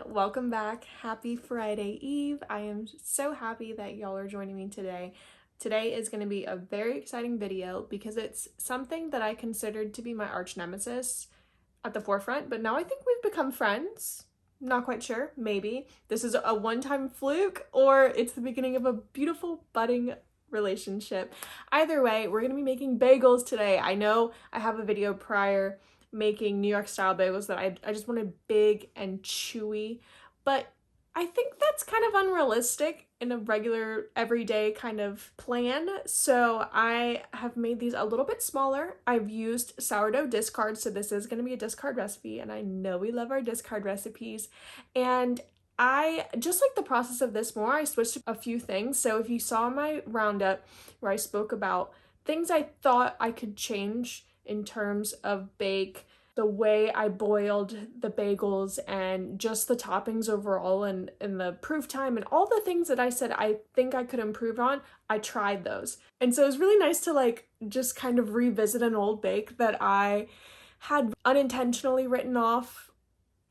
Welcome back. Happy Friday Eve. I am so happy that y'all are joining me today. Today is going to be a very exciting video because it's something that I considered to be my arch nemesis at the forefront, but now I think we've become friends. Not quite sure. Maybe this is a one-time fluke or it's the beginning of a beautiful budding relationship. Either way, we're going to be making bagels today. I know I have a video prior making New York style bagels that I just wanted big and chewy, but I think that's kind of unrealistic in a regular everyday kind of plan. So I have made these a little bit smaller. I've used sourdough discard, so this is going to be a discard recipe, and I know we love our discard recipes. And I just like the process of this more. I switched a few things. So if you saw my roundup where I spoke about things I thought I could change in terms of the way I boiled the bagels and just the toppings overall and the proof time and all the things that I said I think I could improve on, I tried those. And so it was really nice to just kind of revisit an old bake that I had unintentionally written off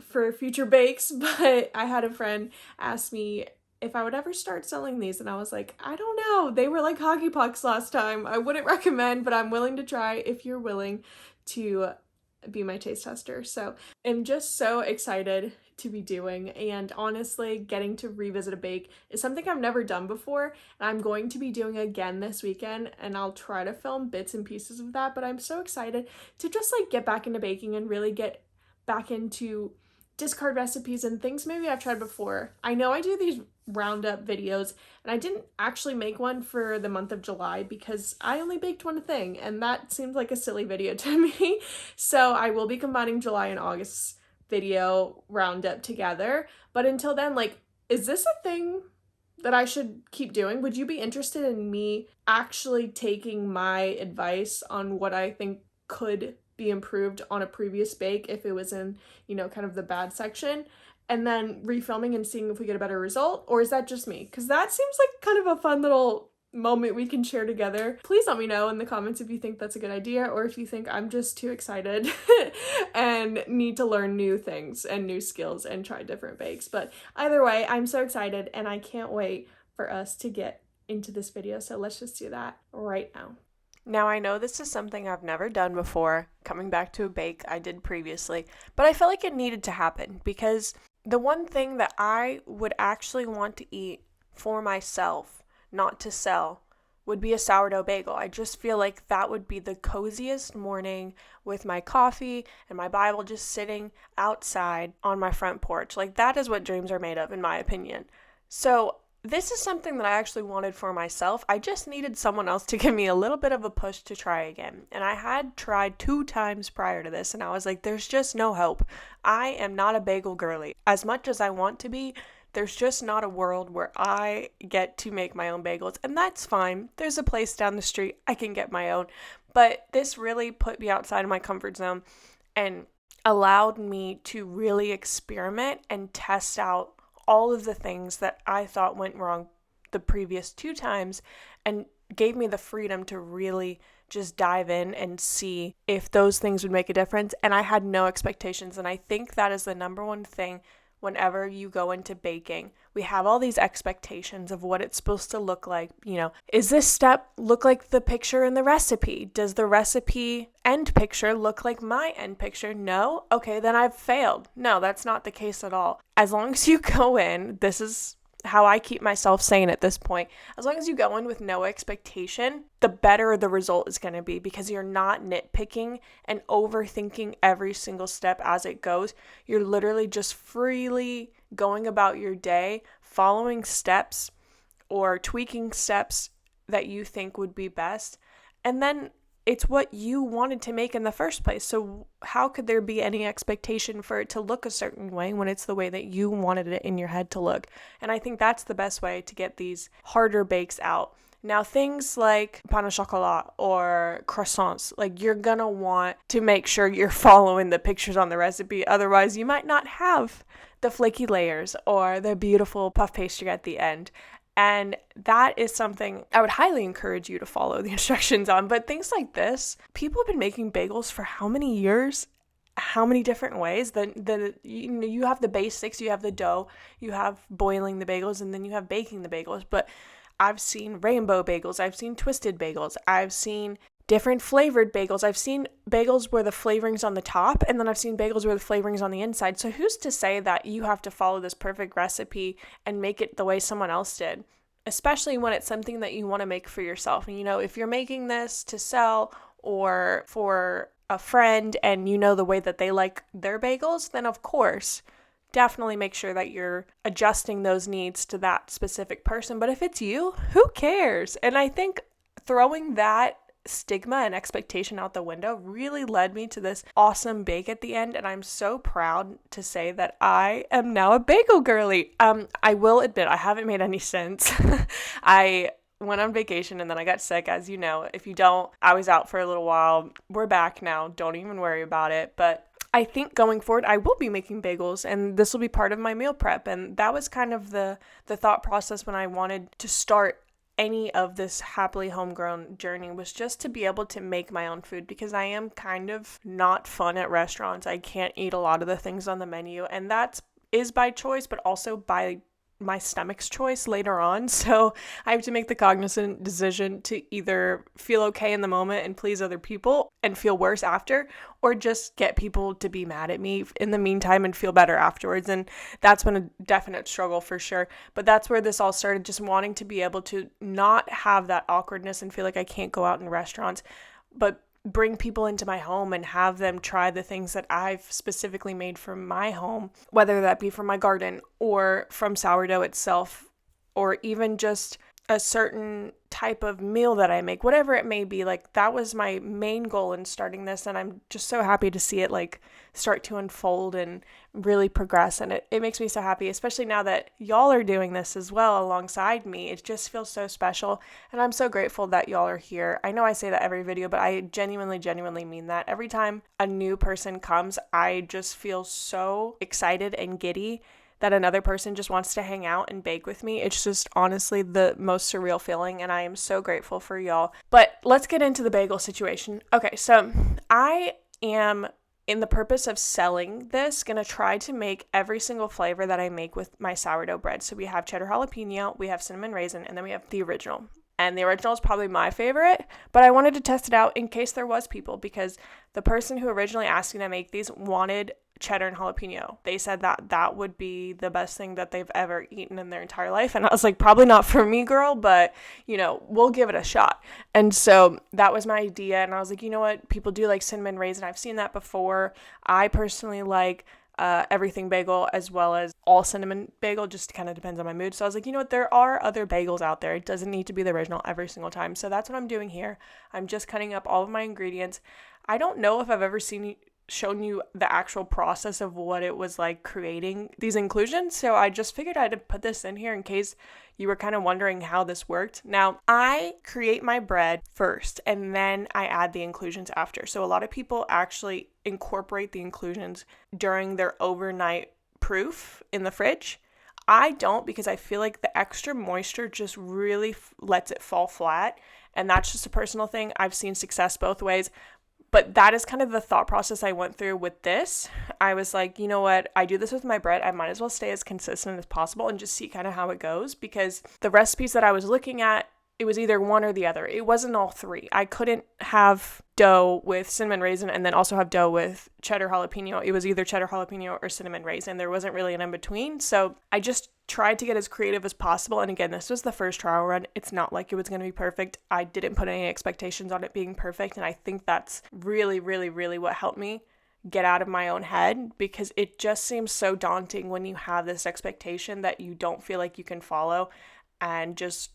for future bakes, but I had a friend ask me if I would ever start selling these, and I was like, I don't know. They were like hockey pucks last time. I wouldn't recommend, but I'm willing to try if you're willing to be my taste tester. So I'm just so excited to be doing, and honestly, getting to revisit a bake is something I've never done before, and I'm going to be doing again this weekend, and I'll try to film bits and pieces of that, but I'm so excited to just get back into baking and really get back into discard recipes and things maybe I've tried before. I know I do these roundup videos, and I didn't actually make one for the month of July because I only baked one thing, and that seems like a silly video to me. So I will be combining July and August video roundup together. But until then, is this a thing that I should keep doing? Would you be interested in me actually taking my advice on what I think could be improved on a previous bake if it was in, kind of the bad section, and then refilming and seeing if we get a better result? Or is that just me? Because that seems like kind of a fun little moment we can share together. Please let me know in the comments if you think that's a good idea, or if you think I'm just too excited and need to learn new things and new skills and try different bakes. But either way, I'm so excited, and I can't wait for us to get into this video. So let's just do that right now. Now, I know this is something I've never done before, coming back to a bake I did previously, but I felt like it needed to happen because the one thing that I would actually want to eat for myself, not to sell, would be a sourdough bagel. I just feel like that would be the coziest morning with my coffee and my Bible just sitting outside on my front porch. That is what dreams are made of, in my opinion. So this is something that I actually wanted for myself. I just needed someone else to give me a little bit of a push to try again. And I had tried 2 times prior to this, and I was like, there's just no hope. I am not a bagel girly. As much as I want to be, there's just not a world where I get to make my own bagels, and that's fine. There's a place down the street I can get my own. But this really put me outside of my comfort zone and allowed me to really experiment and test out all of the things that I thought went wrong the previous 2 times, and gave me the freedom to really just dive in and see if those things would make a difference. And I had no expectations, and I think that is the number one thing whenever you go into baking. We have all these expectations of what it's supposed to look like. Is this step look like the picture in the recipe? Does the recipe end picture look like my end picture? No? Okay, then I've failed. No, that's not the case at all. As long as you go in, this is how I keep myself sane at this point. As long as you go in with no expectation, the better the result is going to be, because you're not nitpicking and overthinking every single step as it goes. You're literally just freely going about your day, following steps or tweaking steps that you think would be best. And then it's what you wanted to make in the first place. So how could there be any expectation for it to look a certain way when it's the way that you wanted it in your head to look? And I think that's the best way to get these harder bakes out. Now, things like pain au chocolat or croissants, you're gonna want to make sure you're following the pictures on the recipe. Otherwise, you might not have the flaky layers or the beautiful puff pastry at the end. And that is something I would highly encourage you to follow the instructions on. But things like this, people have been making bagels for how many years? how many different ways. You have the basics, you have the dough, you have boiling the bagels, and then you have baking the bagels. But I've seen rainbow bagels, I've seen twisted bagels, I've seen different flavored bagels. I've seen bagels where the flavoring's on the top, and then I've seen bagels where the flavoring's on the inside. So who's to say that you have to follow this perfect recipe and make it the way someone else did? Especially when it's something that you want to make for yourself. And if you're making this to sell or for a friend and the way that they like their bagels, then of course, definitely make sure that you're adjusting those needs to that specific person. But if it's you, who cares? And I think throwing that stigma and expectation out the window really led me to this awesome bake at the end, and I'm so proud to say that I am now a bagel girly. I will admit I haven't made any since. I went on vacation and then I got sick, as you know. If you don't, I was out for a little while. We're back now. Don't even worry about it. But I think going forward, I will be making bagels, and this will be part of my meal prep. And that was kind of the thought process when I wanted to start any of this happily homegrown journey, was just to be able to make my own food, because I am kind of not fun at restaurants. I can't eat a lot of the things on the menu, and that is by choice, but also by my stomach's choice later on. So I have to make the cognizant decision to either feel okay in the moment and please other people and feel worse after, or just get people to be mad at me in the meantime and feel better afterwards. And that's been a definite struggle for sure. But that's where this all started, just wanting to be able to not have that awkwardness and feel like I can't go out in restaurants, but bring people into my home and have them try the things that I've specifically made for my home, whether that be from my garden or from sourdough itself, or even just a certain type of meal that I make, whatever it may be. Like, that was my main goal in starting this, and I'm just so happy to see it start to unfold and really progress. And it makes me so happy, especially now that y'all are doing this as well alongside me. It just feels so special, and I'm so grateful that y'all are here. I know I say that every video, but I genuinely mean that. Every time a new person comes, I just feel so excited and giddy that another person just wants to hang out and bake with me. It's just honestly the most surreal feeling, and I am so grateful for y'all. But let's get into the bagel situation. Okay, so I am, in the purpose of selling this, gonna try to make every single flavor that I make with my sourdough bread. So we have cheddar jalapeno, we have cinnamon raisin, and then we have the original. And the original is probably my favorite, but I wanted to test it out in case there was people, because the person who originally asked me to make these wanted cheddar and jalapeno. They said that would be the best thing that they've ever eaten in their entire life. And I was like, probably not for me, girl, but we'll give it a shot. And so that was my idea. And I was like, you know what? People do like cinnamon raisin. I've seen that before. I personally like everything bagel as well as all cinnamon bagel, just kind of depends on my mood. So I was like, you know what? There are other bagels out there. It doesn't need to be the original every single time. So that's what I'm doing here. I'm just cutting up all of my ingredients. I don't know if I've ever shown you the actual process of what it was like creating these inclusions, so I just figured I'd put this in here in case you were kind of wondering how this worked. Now, I create my bread first and then I add the inclusions after. So a lot of people actually incorporate the inclusions during their overnight proof in the fridge. I don't, because I feel like the extra moisture just really lets it fall flat, and that's just a personal thing. I've seen success both ways. But that is kind of the thought process I went through with this. I was like, you know what? I do this with my bread. I might as well stay as consistent as possible and just see kind of how it goes, because the recipes that I was looking at, it was either one or the other. It wasn't all three. I couldn't have dough with cinnamon raisin and then also have dough with cheddar jalapeno. It was either cheddar jalapeno or cinnamon raisin. There wasn't really an in-between. So I just tried to get as creative as possible. And again, this was the first trial run. It's not like it was going to be perfect. I didn't put any expectations on it being perfect. And I think that's really, really, really what helped me get out of my own head, because it just seems so daunting when you have this expectation that you don't feel like you can follow, and just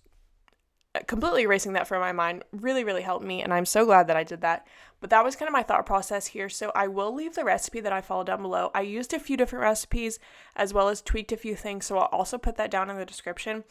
completely erasing that from my mind really, really helped me, and I'm so glad that I did that. But that was kind of my thought process here. So I will leave the recipe that I followed down below. I used a few different recipes as well as tweaked a few things, so I'll also put that down in the description.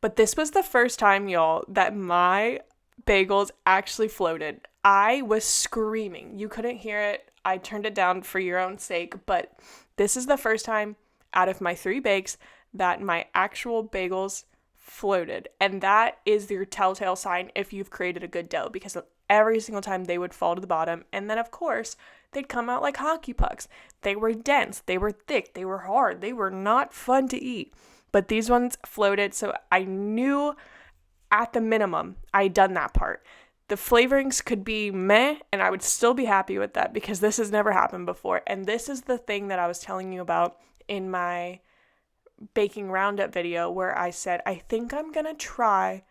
But this was the first time, y'all, that my bagels actually floated. I was screaming. You couldn't hear it. I turned it down for your own sake, but this is the first time out of my 3 bakes that my actual bagels floated, and that is your telltale sign if you've created a good dough, because every single time they would fall to the bottom. And then, of course, they'd come out like hockey pucks. They were dense, they were thick, they were hard, they were not fun to eat. But these ones floated, so I knew at the minimum I'd done that part. The flavorings could be meh, and I would still be happy with that because this has never happened before. And this is the thing that I was telling you about in my baking roundup video where I said, I think I'm going to try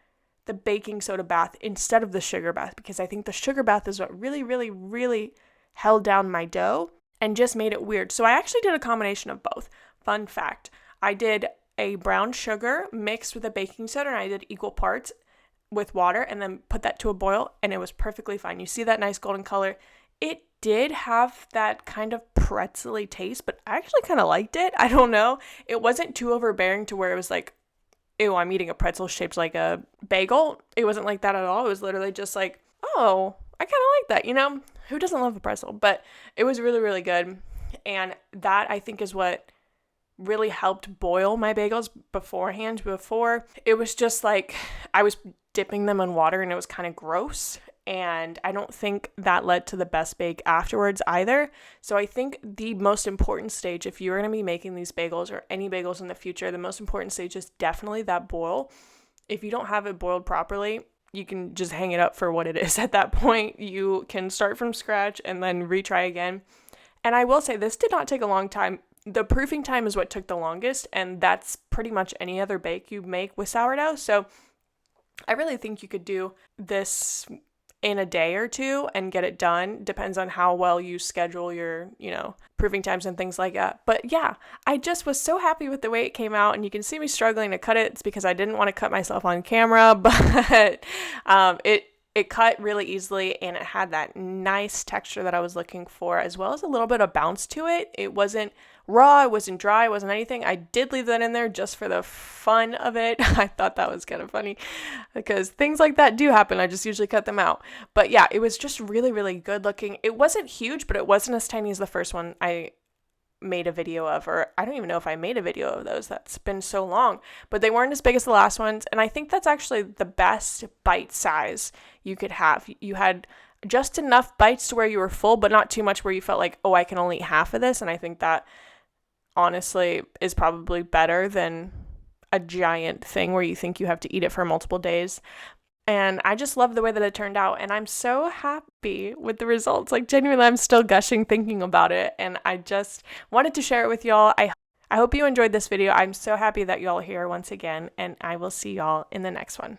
the baking soda bath instead of the sugar bath because I think the sugar bath is what really, really, really held down my dough and just made it weird. So I actually did a combination of both. Fun fact, I did a brown sugar mixed with a baking soda and I did equal parts with water and then put that to a boil and it was perfectly fine. You see that nice golden color. It did have that kind of pretzel-y taste, but I actually kind of liked it. I don't know. It wasn't too overbearing to where it was like, ew, I'm eating a pretzel shaped like a bagel. It wasn't like that at all. It was literally just like, oh, I kind of like that, you know? Who doesn't love a pretzel? But it was really, really good. And that, I think, is what really helped boil my bagels beforehand. Before, it was just like I was dipping them in water and it was kind of gross. And I don't think that led to the best bake afterwards either. So I think the most important stage, if you're going to be making these bagels or any bagels in the future, the most important stage is definitely that boil. If you don't have it boiled properly, you can just hang it up for what it is at that point. You can start from scratch and then retry again. And I will say this did not take a long time. The proofing time is what took the longest, and that's pretty much any other bake you make with sourdough. So I really think you could do this in a day or two and get it done. Depends on how well you schedule your, proofing times and things like that. But yeah, I just was so happy with the way it came out, and you can see me struggling to cut it. It's because I didn't want to cut myself on camera, but it cut really easily and it had that nice texture that I was looking for, as well as a little bit of bounce to it. It wasn't raw, it wasn't dry, it wasn't anything. I did leave that in there just for the fun of it. I thought that was kind of funny because things like that do happen. I just usually cut them out. But yeah, it was just really, really good looking. It wasn't huge, but it wasn't as tiny as the first one I made a video of, or I don't even know if I made a video of those. That's been so long, but they weren't as big as the last ones. And I think that's actually the best bite size you could have. You had just enough bites to where you were full, but not too much where you felt like, oh, I can only eat half of this. And I think that honestly is probably better than a giant thing where you think you have to eat it for multiple days. And I just love the way that it turned out. And I'm so happy with the results. Like, genuinely, I'm still gushing thinking about it. And I just wanted to share it with y'all. I hope you enjoyed this video. I'm so happy that y'all are here once again. And I will see y'all in the next one.